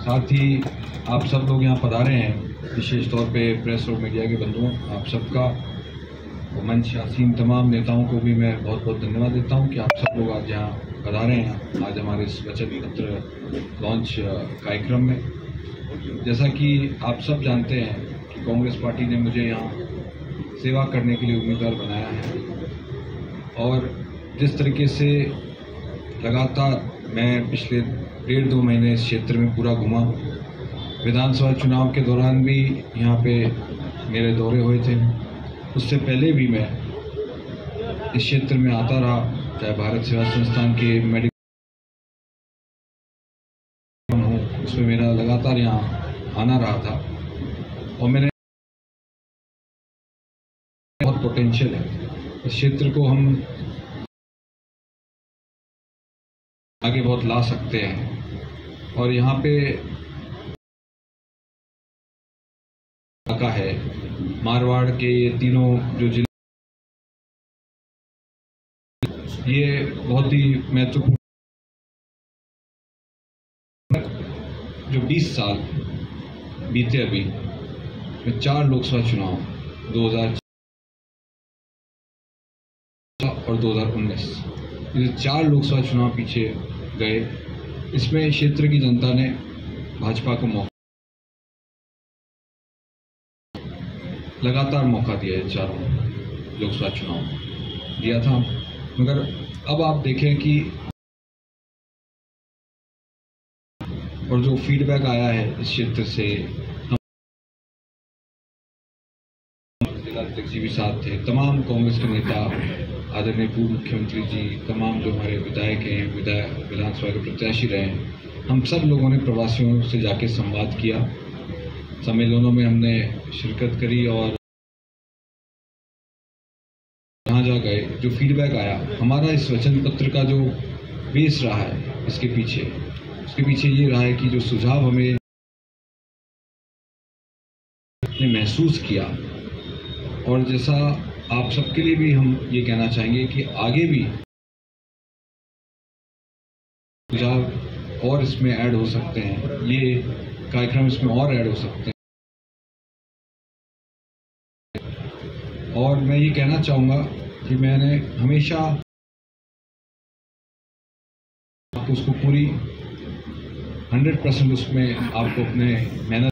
साथ ही आप सब लोग यहाँ पधारे हैं, विशेष तौर पे प्रेस और मीडिया के बंधुओं, आप सबका मंच आसीन तमाम नेताओं को भी मैं बहुत बहुत धन्यवाद देता हूँ कि आप सब लोग आज यहाँ पधारे हैं आज हमारे इस वचन पत्र लॉन्च कार्यक्रम में। जैसा कि आप सब जानते हैं कि कांग्रेस पार्टी ने मुझे यहाँ सेवा करने के लिए उम्मीदवार बनाया है और जिस तरीके से लगातार मैं पिछले 1.5-2 महीने इस क्षेत्र में पूरा घूमा, विधानसभा चुनाव के दौरान भी यहाँ पे मेरे दौरे हुए थे, उससे पहले भी मैं इस क्षेत्र में आता रहा, चाहे भारत सेवा संस्थान के मेडिकल हूँ, उसमें मेरा लगातार यहाँ आना रहा था और मैंने बहुत पोटेंशियल है इस क्षेत्र को, हम आगे बहुत ला सकते हैं। और यहाँ पे है मारवाड़ के ये तीनों जो जिले, ये बहुत ही महत्वपूर्ण, जो 20 साल बीते अभी में 4 लोकसभा चुनाव 2004 और 2019, ये 4 लोकसभा चुनाव पीछे गए, इसमें क्षेत्र की जनता ने भाजपा को लगातार मौका दिया है, 4 लोकसभा चुनाव दिया था। मगर अब आप देखें कि और जो फीडबैक आया है इस क्षेत्र से, हम जिला अध्यक्ष जी भी साथ थे, तमाम कांग्रेस के नेता, आदरणीय पूर्व मुख्यमंत्री जी, तमाम जो हमारे विधायक हैं, विधानसभा के प्रत्याशी रहे हैं, हम सब लोगों ने प्रवासियों से जाके संवाद किया, सम्मेलनों में हमने शिरकत करी और जहाँ जा गए जो फीडबैक आया, हमारा इस वचन पत्र का जो बेस रहा है उसके पीछे ये रहा है कि जो सुझाव हमें ने महसूस किया, और जैसा आप सबके लिए भी हम ये कहना चाहेंगे कि आगे भी सुझाव और इसमें ऐड हो सकते हैं, ये कार्यक्रम इसमें और ऐड हो सकते हैं। और मैं ये कहना चाहूँगा कि मैंने हमेशा उसको पूरी 100% उसमें आपको अपने मेहनत,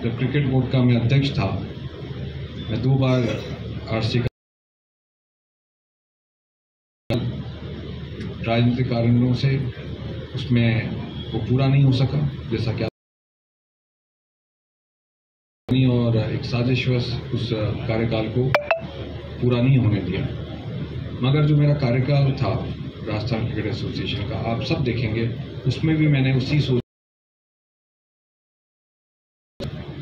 जब क्रिकेट बोर्ड का मैं अध्यक्ष था, मैं 2 बार आरसी का राजनीतिक कारणों से उसमें वो पूरा नहीं हो सका, जैसा कि और एक साजिशवश उस कार्यकाल को पूरा नहीं होने दिया। मगर जो मेरा कार्यकाल था राजस्थान क्रिकेट एसोसिएशन का, आप सब देखेंगे उसमें भी मैंने उसी सोच,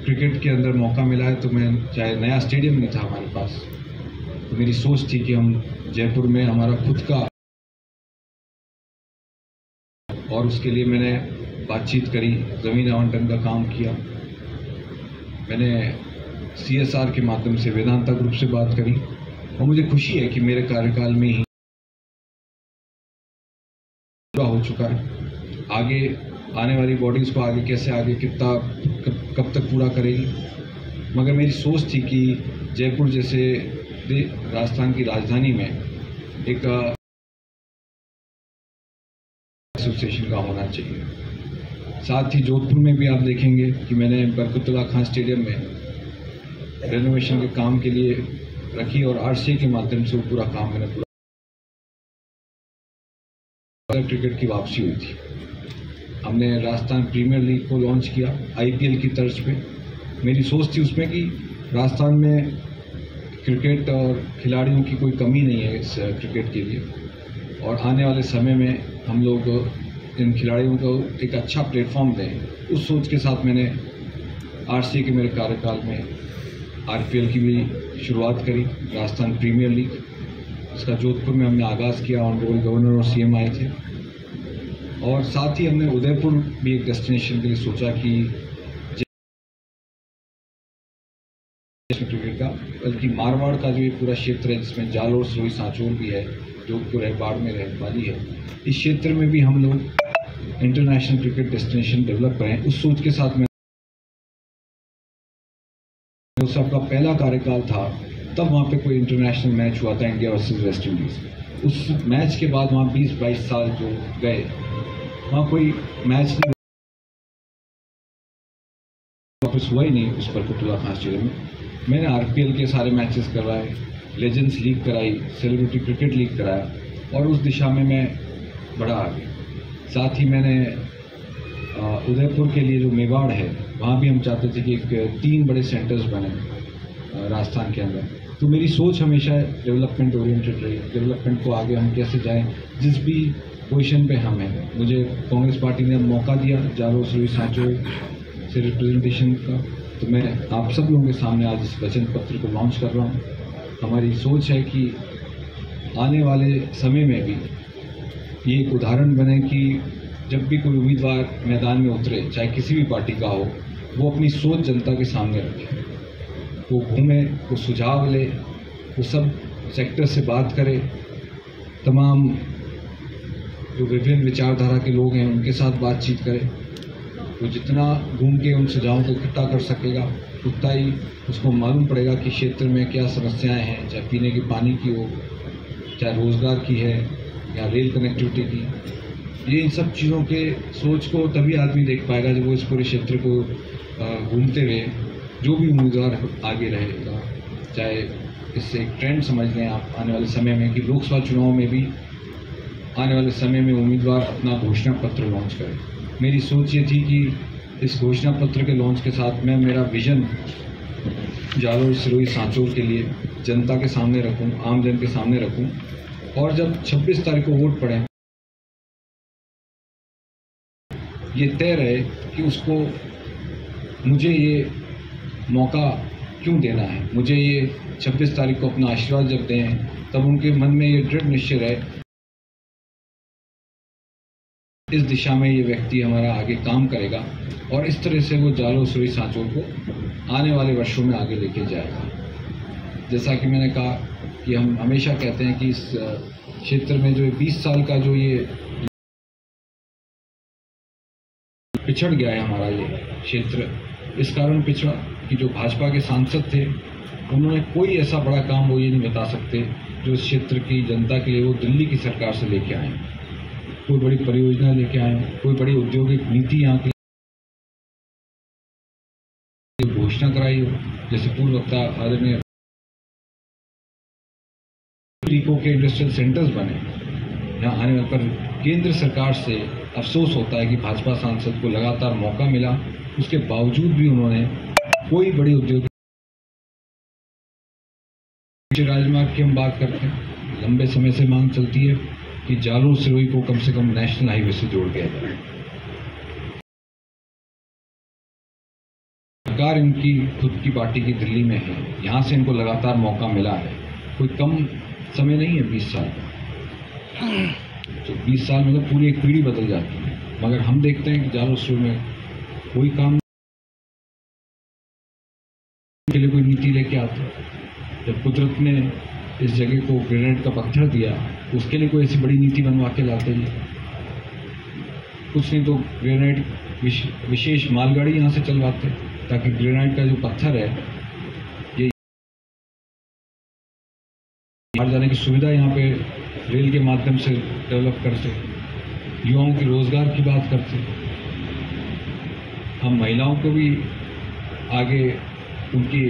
क्रिकेट के अंदर मौका मिला है तो मैं, चाहे नया स्टेडियम नहीं था हमारे पास, तो मेरी सोच थी कि हम जयपुर में हमारा खुद का, और उसके लिए मैंने बातचीत करी, ज़मीन आवंटन का काम किया, मैंने CSR के माध्यम से वेदांता ग्रुप से बात करी, और मुझे खुशी है कि मेरे कार्यकाल में ही पूरा हो चुका है। आगे आने वाली बॉडीज़ को आगे कैसे, आगे कितना, कब तक पूरा करेगी, मगर मेरी सोच थी कि जयपुर जैसे राजस्थान की राजधानी में एक एसोसिएशन का होना चाहिए। साथ ही जोधपुर में भी आप देखेंगे कि मैंने बरकतुल्लाह खान स्टेडियम में रेनोवेशन के काम के लिए रखी, और RCA के माध्यम से वो पूरा काम मैंने पूरा, क्रिकेट की वापसी हुई थी। हमने राजस्थान प्रीमियर लीग को लॉन्च किया IPL की तर्ज पे। मेरी सोच थी उसमें कि राजस्थान में क्रिकेट और खिलाड़ियों की कोई कमी नहीं है इस क्रिकेट के लिए, और आने वाले समय में हम लोग इन खिलाड़ियों को एक अच्छा प्लेटफॉर्म दें। उस सोच के साथ मैंने RCA के मेरे कार्यकाल में IPL की भी शुरुआत करी, राजस्थान प्रीमियर लीग, इसका जोधपुर में हमने आगाज़ किया। ऑनरेबल गवर्नर और CM आए थे, और साथ ही हमने उदयपुर भी एक डेस्टिनेशन के लिए सोचा कि क्रिकेट का, बल्कि मारवाड़ का जो ये पूरा क्षेत्र है जिसमें जालोर, सिरोही, सांचौर भी है, जोधपुर है, बाड़मेर है, पाली है, इस क्षेत्र में भी हम लोग इंटरनेशनल क्रिकेट डेस्टिनेशन डेवलप करें, उस सोच के साथ मैं सबका पहला कार्यकाल था। तब वहाँ पे कोई इंटरनेशनल मैच हुआ था, इंडिया वर्सेस वेस्ट इंडीज़। उस मैच के बाद वहाँ 20-22 साल जो गए, वहाँ कोई मैच नहीं वापस हुआ ही नहीं उस बरकतुल्लाह खान स्टेडियम में। मैंने आरपीएल के सारे मैचेस करवाए, लेजेंड्स लीग कराई, सेलिब्रिटी क्रिकेट लीग कराया और उस दिशा में मैं बड़ा आगे। साथ ही मैंने उदयपुर के लिए जो मेवाड़ है, वहाँ भी हम चाहते थे कि 3 बड़े सेंटर्स बने राजस्थान के अंदर। तो मेरी सोच हमेशा डेवलपमेंट ओरिएंटेड रही, डेवलपमेंट को आगे हम कैसे जाएं, जिस भी पोजीशन पे हम हैं। मुझे कांग्रेस पार्टी ने मौका दिया जालोर सिरोही सांचौर से रिप्रेजेंटेशन का, तो मैं आप सब लोगों के सामने आज इस वचन पत्र को लॉन्च कर रहा हूँ। हमारी सोच है कि आने वाले समय में भी ये एक उदाहरण बने कि जब भी कोई उम्मीदवार मैदान में उतरे, चाहे किसी भी पार्टी का हो, वो अपनी सोच जनता के सामने रखे, वो घूमे, वो सुझाव ले, वो सब सेक्टर से बात करे, तमाम जो विभिन्न विचारधारा के लोग हैं उनके साथ बातचीत करे। वो जितना घूम के उन सुझावों को इकट्ठा कर सकेगा, उतना ही उसको मालूम पड़ेगा कि क्षेत्र में क्या समस्याएं हैं, चाहे पीने के पानी की हो, चाहे रोज़गार की है या रेल कनेक्टिविटी की। ये इन सब चीज़ों के सोच को तभी आदमी देख पाएगा जब वो इस पूरे क्षेत्र को घूमते हुए जो भी उम्मीदवार आगे रहेगा, चाहे इससे एक ट्रेंड समझ लें आप आने वाले समय में कि लोकसभा चुनाव में भी आने वाले समय में उम्मीदवार अपना घोषणा पत्र लॉन्च करें। मेरी सोच ये थी कि इस घोषणा पत्र के लॉन्च के साथ मैं मेरा विज़न जालोर सिरोही सांचौर के लिए जनता के सामने रखूं, आम जन के सामने रखूं, और जब 26 तारीख को वोट पड़े ये तय रहे कि उसको मुझे ये मौका क्यों देना है, मुझे ये 26 तारीख को अपना आशीर्वाद जब दें तब उनके मन में ये दृढ़ निश्चय रहे इस दिशा में ये व्यक्ति हमारा आगे काम करेगा और इस तरह से वो जालोर सिरोही सांचौर को आने वाले वर्षों में आगे लेके जाएगा। जैसा कि मैंने कहा कि हम हमेशा कहते हैं कि इस क्षेत्र में जो 20 साल का जो ये पिछड़ गया है हमारा ये क्षेत्र, इस कारण पिछड़ा कि जो भाजपा के सांसद थे उन्होंने कोई ऐसा बड़ा काम वो ये नहीं बता सकते जो इस क्षेत्र की जनता के लिए वो दिल्ली की सरकार से लेके आए, कोई बड़ी परियोजना लेके आए, कोई बड़ी औद्योगिक नीति यहाँ की घोषणा कराई हो। जैसे पूर्व वक्ता आदरणीय टीको के इंडस्ट्रियल सेंटर्स बने यहाँ आने पर केंद्र सरकार से अफसोस होता है कि भाजपा सांसद को लगातार मौका मिला, उसके बावजूद भी उन्होंने कोई बड़ी औद्योगिक राजमार्ग की हम बात करते हैं, लंबे समय से मांग चलती है कि जालोर सिरोही को कम से कम नेशनल हाईवे से जोड़ दिया जाए। सरकार इनकी खुद की पार्टी की दिल्ली में है, यहाँ से इनको लगातार मौका मिला है, कोई कम समय नहीं है 20 साल तो 20 साल में तो पूरी एक पीढ़ी बदल जाती है। मगर हम देखते हैं कि जालोर सिरोही में कोई काम के लिए कोई नीति लेके आते हैं। जब कुदरत ने इस जगह को ग्रेनाइट का पत्थर दिया, उसके लिए कोई ऐसी बड़ी नीति बनवा के लाते नहीं, कुछ नहीं तो ग्रेनाइट विशेष मालगाड़ी यहाँ से चलवाते ताकि ग्रेनाइट का जो पत्थर है ये बाहर जाने की सुविधा यहाँ पे रेल के माध्यम से डेवलप करते, युवाओं के रोजगार की बात करते, हम महिलाओं को भी आगे उनकी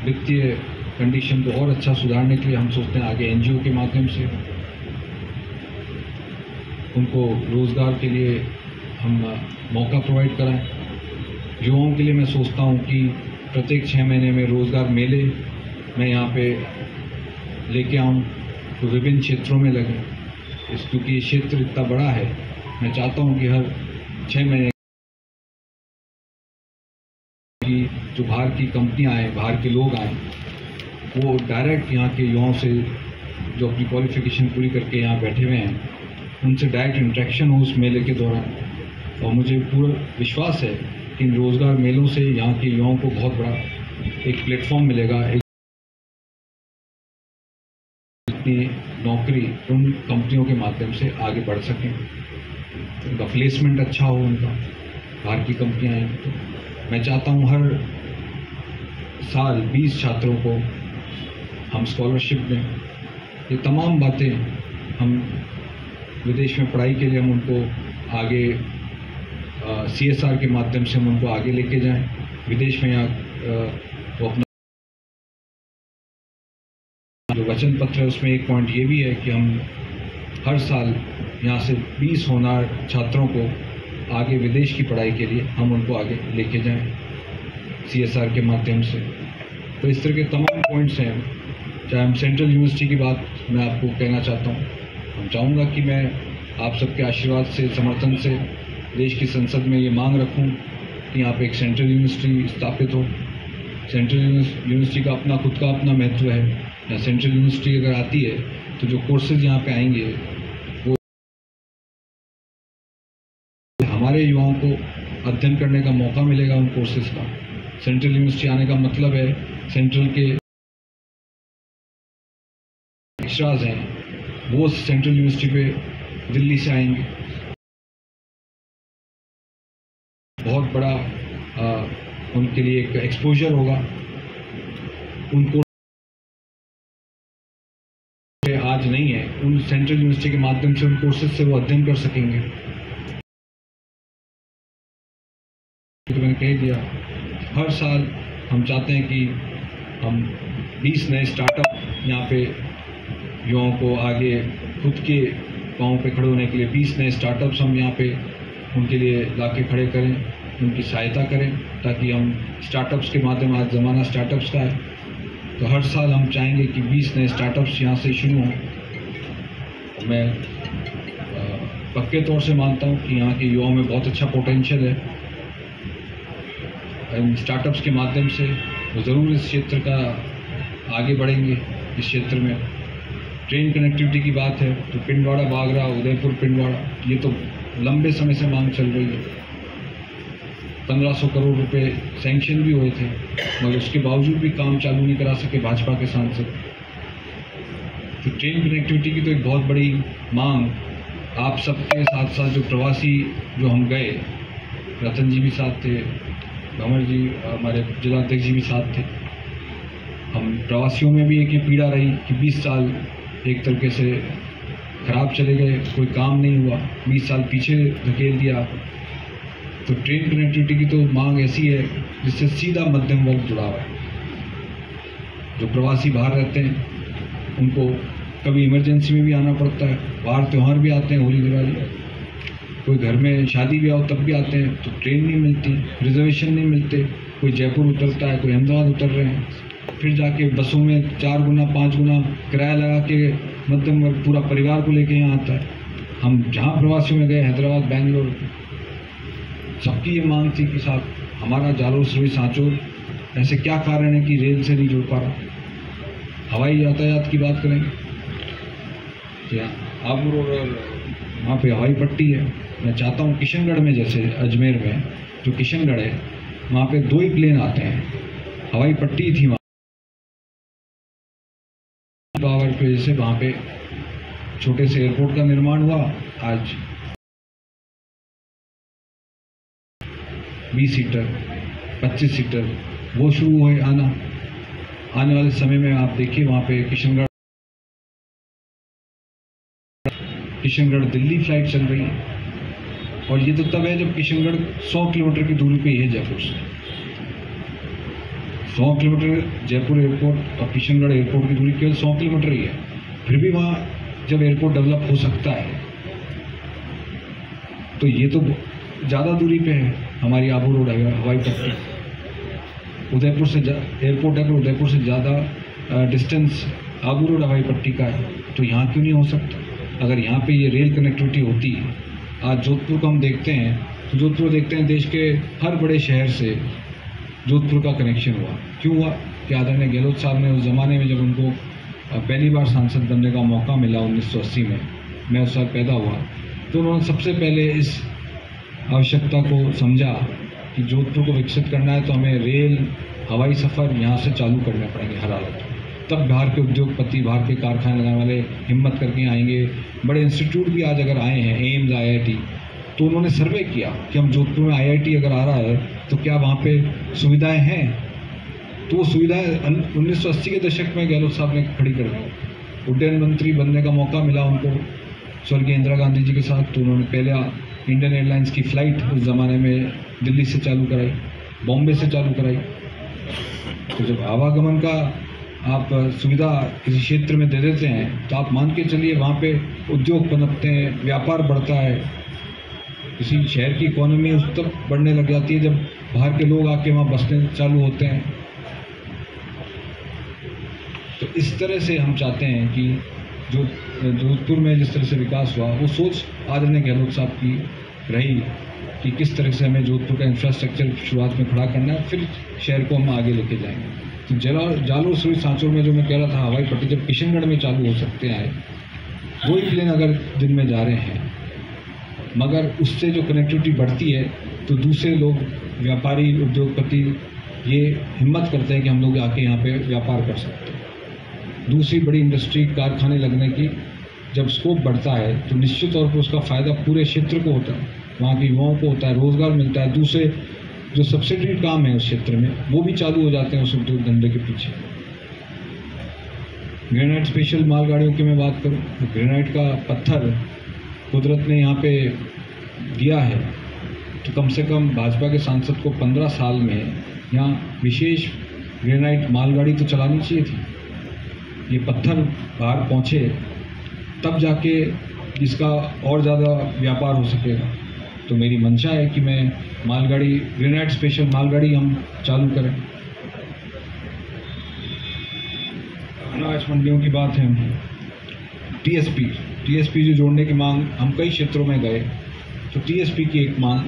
वित्तीय कंडीशन को और अच्छा सुधारने के लिए हम सोचते हैं आगे एनजीओ के माध्यम से उनको रोजगार के लिए हम मौका प्रोवाइड कराएं। युवाओं के लिए मैं सोचता हूं कि प्रत्येक 6 महीने में रोजगार मेले मैं यहाँ पे लेके आऊँ तो विभिन्न क्षेत्रों में लगे, क्योंकि ये क्षेत्र इतना बड़ा है। मैं चाहता हूँ कि हर 6 महीने की जो बाहर की कंपनियाँ आए, बाहर के लोग आए, वो डायरेक्ट यहाँ के युवाओं से जो अपनी क्वालिफिकेशन पूरी करके यहाँ बैठे हुए हैं उनसे डायरेक्ट इंटरेक्शन हो उस मेले के दौरान। और मुझे पूरा विश्वास है कि इन रोज़गार मेलों से यहाँ के युवाओं को बहुत बड़ा एक प्लेटफॉर्म मिलेगा, एक अपनी नौकरी उन कंपनियों के माध्यम से आगे बढ़ सकें, उनका प्लेसमेंट अच्छा हो, उनका बाहर की कंपनियाँ आएंगी। तो मैं चाहता हूँ हर साल 20 छात्रों को हम स्कॉलरशिप दें। ये तमाम बातें हम विदेश में पढ़ाई के लिए हम उनको आगे CSR के माध्यम से हम उनको आगे लेके जाएं। विदेश में वो अपना जो वचन पत्र है उसमें एक पॉइंट ये भी है कि हम हर साल यहाँ से 20 होनहार छात्रों को आगे विदेश की पढ़ाई के लिए हम उनको आगे लेके जाएं CSR के माध्यम से। तो इस तरह के तमाम पॉइंट्स हैं। चाहे हम सेंट्रल यूनिवर्सिटी की बात मैं आपको कहना चाहता हूँ, हम चाहूँगा कि मैं आप सबके आशीर्वाद से, समर्थन से देश की संसद में ये मांग रखूँ कि यहाँ पे एक सेंट्रल यूनिवर्सिटी स्थापित हो। सेंट्रल यूनिवर्सिटी का अपना खुद का अपना महत्व है। या सेंट्रल यूनिवर्सिटी अगर आती है तो जो कोर्सेज यहाँ पे आएंगे वो हमारे युवाओं को अध्ययन करने का मौका मिलेगा उन कोर्सेज का। सेंट्रल यूनिवर्सिटी आने का मतलब है सेंट्रल के लेक्चरर्स हैं वो सेंट्रल यूनिवर्सिटी पे दिल्ली से आएंगे। बहुत बड़ा उनके लिए एक एक्सपोजर होगा। उनको आज नहीं है, उन सेंट्रल यूनिवर्सिटी के माध्यम से उन कोर्सेज से वो अध्ययन कर सकेंगे। तो मैंने कह दिया, हर साल हम चाहते हैं कि हम 20 नए स्टार्टअप यहाँ पे युवाओं को आगे खुद के पाँव पे खड़े होने के लिए 20 नए स्टार्टअप्स हम यहाँ पे उनके लिए लाके खड़े करें, उनकी सहायता करें, ताकि हम स्टार्टअप्स के माध्यम, आज ज़माना स्टार्टअप्स का है, तो हर साल हम चाहेंगे कि 20 नए स्टार्टअप्स यहाँ से शुरू हों। मैं पक्के तौर से मानता हूँ कि यहाँ के युवाओं में बहुत अच्छा पोटेंशियल है। इन स्टार्टअप्स के माध्यम से वो ज़रूर इस क्षेत्र का आगे बढ़ेंगे। इस क्षेत्र में ट्रेन कनेक्टिविटी की बात है तो पिंडवाड़ा बागरा, उदयपुर पिंडवाड़ा, ये तो लंबे समय से मांग चल रही है। 1500 करोड़ रुपए सैंक्शन भी हुए थे, मगर उसके बावजूद भी काम चालू नहीं करा सके भाजपा के सांसद। तो ट्रेन कनेक्टिविटी की तो एक बहुत बड़ी मांग। आप सबके साथ साथ जो प्रवासी जो हम गए, रतन जी भी साथ थे, भंवर जी हमारे जिलाध्यक्ष जी भी साथ थे। हम प्रवासियों में भी एक ये पीड़ा रही कि 20 साल एक तरीके से खराब चले गए, कोई काम नहीं हुआ, 20 साल पीछे धकेल दिया। तो ट्रेन कनेक्टिविटी की तो मांग ऐसी है जिससे सीधा मध्यम वर्ग जुड़ा हुआ है। जो प्रवासी बाहर रहते हैं उनको कभी इमरजेंसी में भी आना पड़ता है, बाहर त्यौहार भी आते हैं, होली दिवाली, कोई घर में शादी भी आओ तब भी आते हैं, तो ट्रेन नहीं मिलती, रिजर्वेशन नहीं मिलते। कोई जयपुर उतरता है, कोई अहमदाबाद उतर रहे हैं, फिर जाके बसों में 4 गुना 5 गुना किराया लगा के मध्यम वर्ग पूरा परिवार को लेके यहाँ आता है। हम जहाँ प्रवासियों में गए, हैदराबाद, बेंगलोर, सबकी ये मांग थी कि साहब हमारा जालोर सरोई सांचौर ऐसे क्या कारण है कि रेल से नहीं जुड़ पा रहा। हवाई यातायात की बात करें, आबू रोड और वहाँ पे हवाई पट्टी है। मैं चाहता हूँ किशनगढ़ में, जैसे अजमेर में जो किशनगढ़ है, वहाँ पे 2 ही प्लेन आते हैं, हवाई पट्टी थी वहाँ पावर की वजह से वहाँ पे छोटे से एयरपोर्ट का निर्माण हुआ। आज 20 सीटर 25 सीटर वो शुरू हुए आना। आने वाले समय में आप देखिए वहाँ पे किशनगढ़ दिल्ली फ्लाइट चल रही है। और ये तो तब है जब किशनगढ़ 100 किलोमीटर की दूरी पे ही है जयपुर से। 100 किलोमीटर जयपुर एयरपोर्ट और किशनगढ़ एयरपोर्ट की दूरी केवल 100 किलोमीटर ही है। फिर भी वहाँ जब एयरपोर्ट डेवलप हो सकता है तो ये तो ज़्यादा दूरी पे है हमारी आबू रोड हवाई पट्टी। उदयपुर से एयरपोर्ट है, पर उदयपुर से ज़्यादा डिस्टेंस आबू रोड हवाई पट्टी का है। तो यहाँ क्यों नहीं हो सकता? अगर यहाँ पे ये रेल कनेक्टिविटी होती, आज जोधपुर को हम देखते हैं तो जोधपुर देखते हैं देश के हर बड़े शहर से जोधपुर का कनेक्शन हुआ। क्यों हुआ? कि आदरणीय गहलोत साहब ने उस ज़माने में जब उनको पहली बार सांसद बनने का मौका मिला 1980 में, मैं उस साल पैदा हुआ, तो उन्होंने सबसे पहले इस आवश्यकता को समझा कि जोधपुर को विकसित करना है तो हमें रेल हवाई सफ़र यहाँ से चालू करने पड़ेंगे हर हालत में। तब बाहर के उद्योगपति, बाहर के कारखाने लगाने वाले हिम्मत करके आएंगे। बड़े इंस्टीट्यूट भी आज अगर आए हैं, एम्स, IIT, तो उन्होंने सर्वे किया कि हम जोधपुर में IIT अगर आ रहा है तो क्या वहाँ पे सुविधाएं हैं। तो वो सुविधाएं 1980 के दशक में गहलोत साहब ने खड़ी कर दी। उड्डयन मंत्री बनने का मौका मिला उनको स्वर्गीय इंदिरा गांधी जी के साथ, तो उन्होंने पहले इंडियन एयरलाइंस की फ़्लाइट उस ज़माने में दिल्ली से चालू कराई, बॉम्बे से चालू कराई। तो जब आवागमन का आप सुविधा किसी क्षेत्र में दे देते हैं तो आप मान के चलिए वहाँ पे उद्योग पनपते हैं, व्यापार बढ़ता है, किसी शहर की इकोनॉमी उस तक बढ़ने लग जाती है जब बाहर के लोग आके वहाँ बसने चालू होते हैं। तो इस तरह से हम चाहते हैं कि जो जोधपुर में जिस तरह से विकास हुआ, वो सोच आदरणीय गहलोत साहब की रही कि किस तरह से हमें जोधपुर का इंफ्रास्ट्रक्चर शुरुआत में खड़ा करना है, फिर शहर को हम आगे लेके जाएंगे। तो जालोर सुई सांचौर में जो मैं कह रहा था, हवाई पट्टी जब किशनगढ़ में चालू हो सकते हैं, वही प्लेन अगर दिन में जा रहे हैं, मगर उससे जो कनेक्टिविटी बढ़ती है तो दूसरे लोग, व्यापारी, उद्योगपति ये हिम्मत करते हैं कि हम लोग आके यहाँ पे व्यापार कर सकते हैं। दूसरी बड़ी इंडस्ट्री, कारखाने लगने की जब स्कोप बढ़ता है तो निश्चित तौर पर उसका फ़ायदा पूरे क्षेत्र को होता है, वहाँ के युवाओं को होता है, रोज़गार मिलता है। दूसरे जो सब्सिडी काम है उस क्षेत्र में वो भी चालू हो जाते हैं उस उद्योग धंधे के पीछे। ग्रेनाइट स्पेशल मालगाड़ियों की मैं बात करूँ तो ग्रेनाइट का पत्थर कुदरत ने यहाँ पे दिया है, तो कम से कम भाजपा के सांसद को 15 साल में यहाँ विशेष ग्रेनाइट मालगाड़ी तो चलानी चाहिए थी। ये पत्थर बाहर पहुँचे तब जाके इसका और ज़्यादा व्यापार हो सकेगा। तो मेरी मंशा है कि मैं मालगाड़ी, ग्रेनाइट स्पेशल मालगाड़ी हम चालू करें। अनाज मंडियों की बात है, टीएसपी जो जोड़ने की मांग, हम कई क्षेत्रों में गए तो टीएसपी की एक मांग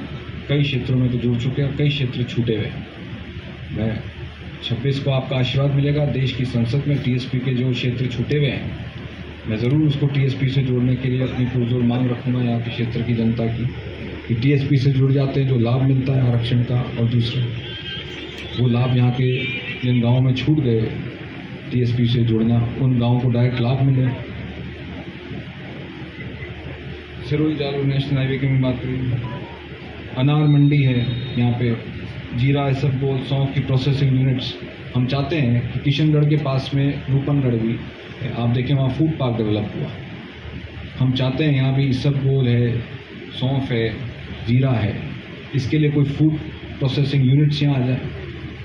कई क्षेत्रों में तो जुड़ चुके हैं, कई क्षेत्र छूटे हुए। मैं 26 को आपका आशीर्वाद मिलेगा, देश की संसद में टीएसपी के जो क्षेत्र छूटे हुए हैं, मैं ज़रूर उसको टीएसपी से जोड़ने के लिए अपनी पुरजोर मांग रखूँगा यहाँ के क्षेत्र की जनता की, कि टीएसपी से जुड़ जाते हैं, जो लाभ मिलता है आरक्षण का, और दूसरा वो लाभ यहाँ के जिन गाँव में छूट गए टीएसपी से जुड़ना, उन गाँवों को डायरेक्ट लाभ मिले। सिरोही जालोर नेशनल हाईवे की मैं बात करूँ, अनार मंडी है यहाँ पे, जीरा, इसबगोल, सौंफ की प्रोसेसिंग यूनिट्स। हम चाहते हैं कि किशनगढ़ के पास में रूपनगढ़ भी, आप देखें वहाँ फूड पार्क डेवलप हुआ, हम चाहते हैं यहाँ भी इसबगोल है, सौंफ है, जीरा है, इसके लिए कोई फूड प्रोसेसिंग यूनिट्स यहाँ आ जाए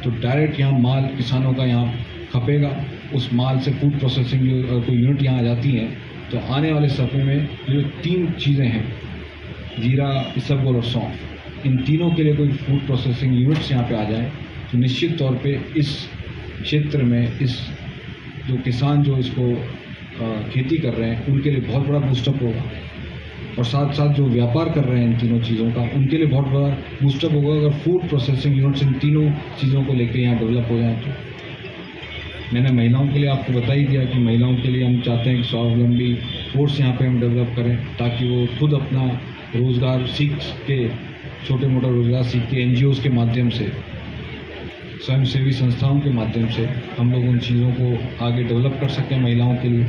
तो डायरेक्ट यहाँ माल किसानों का यहाँ खपेगा, उस माल से फूड प्रोसेसिंग कोई यूनिट यहाँ आ जाती हैं तो आने वाले समय में जो 3 चीज़ें हैं, जीरा, इसबगोल और सौंफ, इन तीनों के लिए कोई फूड प्रोसेसिंग यूनिट्स यहाँ पे आ जाए तो निश्चित तौर पे इस क्षेत्र में, इस जो किसान जो इसको खेती कर रहे हैं उनके लिए बहुत बड़ा बूस्टअप होगा, और साथ साथ जो व्यापार कर रहे हैं इन तीनों चीज़ों का, उनके लिए बहुत बड़ा बूस्टअप होगा अगर फूड प्रोसेसिंग यूनिट्स इन तीनों चीज़ों को लेकर यहाँ डेवलप हो जाए। तो मैंने महिलाओं के लिए आपको बता ही दिया कि महिलाओं के लिए हम चाहते हैं कि स्वावलंबी फोर्स यहाँ पे हम डेवलप करें ताकि वो खुद अपना रोज़गार सीख के, छोटे मोटा रोज़गार सीख के NGOs के माध्यम से, स्वयंसेवी संस्थाओं के माध्यम से हम लोग उन चीज़ों को आगे डेवलप कर सकें महिलाओं के लिए।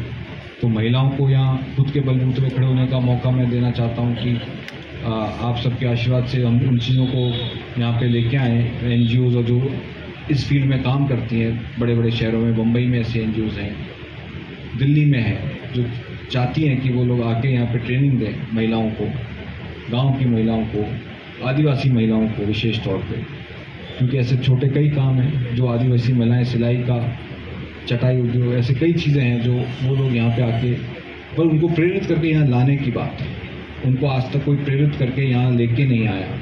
तो महिलाओं को यहाँ खुद के बलबूते पे खड़े होने का मौका मैं देना चाहता हूँ कि आप सबके आशीर्वाद से हम उन चीज़ों को यहाँ पे लेके आएँ। NGOs और जो इस फील्ड में काम करती हैं बड़े बड़े शहरों में, मुंबई में ऐसे NGOs हैं, दिल्ली में हैं, जो चाहती हैं कि वो लोग आके यहाँ पे ट्रेनिंग दें महिलाओं को, गांव की महिलाओं को, आदिवासी महिलाओं को विशेष तौर पे, क्योंकि ऐसे छोटे कई काम हैं जो आदिवासी महिलाएं, सिलाई का, चटाई उद्योग, ऐसे कई चीज़ें हैं जो वो लोग यहाँ पे आके, पर उनको प्रेरित करके यहाँ लाने की बात है, उनको आज तक कोई प्रेरित करके यहाँ लेके नहीं आया,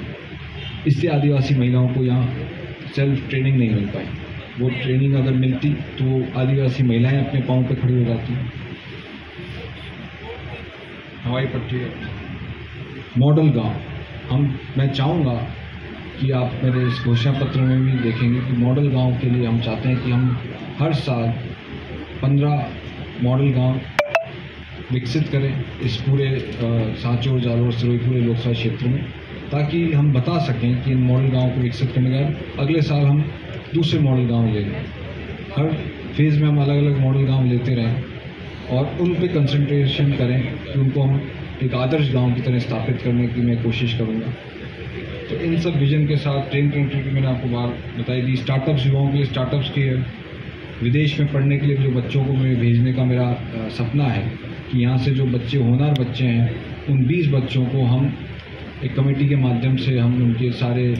इससे आदिवासी महिलाओं को यहाँ सेल्फ ट्रेनिंग नहीं मिल पाई। वो ट्रेनिंग अगर मिलती तो आदिवासी महिलाएं अपने पाँव पे खड़ी हो जाती। हवाई पट्टी, मॉडल गांव, मैं चाहूँगा कि आप मेरे इस घोषणा पत्र में भी देखेंगे कि मॉडल गांव के लिए हम चाहते हैं कि हम हर साल 15 मॉडल गांव विकसित करें इस पूरे सांचौर, जालोर, सिरोही पूरे लोकसभा क्षेत्र में, ताकि हम बता सकें कि इन मॉडल गाँव को विकसित करने के बाद अगले साल हम दूसरे मॉडल गाँव ले लें। हर फेज़ में हम अलग अलग मॉडल गांव लेते रहें और उन पे कंसंट्रेशन करें कि उनको हम एक आदर्श गांव की तरह स्थापित करने की मैं कोशिश करूंगा। तो इन सब विजन के साथ ट्रेन कंट्री की मैंने आपको बात बताई दी। स्टार्टअप्स, युवाओं के लिए स्टार्टअप्स के विदेश में पढ़ने के लिए जो बच्चों को मैं भेजने का मेरा सपना है कि यहाँ से जो बच्चे होनहार बच्चे हैं, उन 20 बच्चों को हम एक कमेटी के माध्यम से हम उनके सारे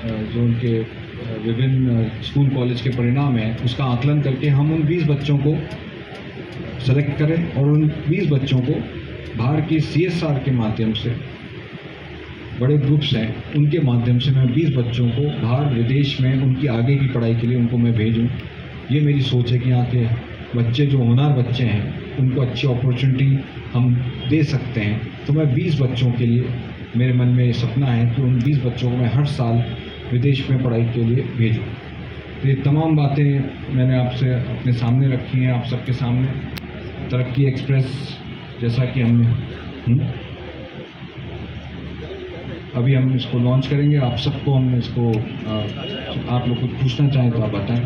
जो उनके विभिन्न स्कूल कॉलेज के परिणाम हैं उसका आकलन करके हम उन 20 बच्चों को सेलेक्ट करें और उन 20 बच्चों को बाहर की CSR के माध्यम से, बड़े ग्रुप्स हैं उनके माध्यम से मैं 20 बच्चों को बाहर विदेश में उनकी आगे की पढ़ाई के लिए उनको मैं भेजूं। ये मेरी सोच है कि यहाँ के बच्चे जो होनहार बच्चे हैं उनको अच्छी अपॉर्चुनिटी हम दे सकते हैं। तो मैं 20 बच्चों के लिए, मेरे मन में ये सपना है कि उन 20 बच्चों को मैं हर साल विदेश में पढ़ाई के लिए भेजूं। तो ये तमाम बातें मैंने आपसे अपने सामने रखी हैं, आप सबके सामने। तरक्की एक्सप्रेस जैसा कि हमने अभी हम इसको लॉन्च करेंगे, आप सबको हम इसको, आप लोग कुछ पूछना चाहें तो आप बताएं।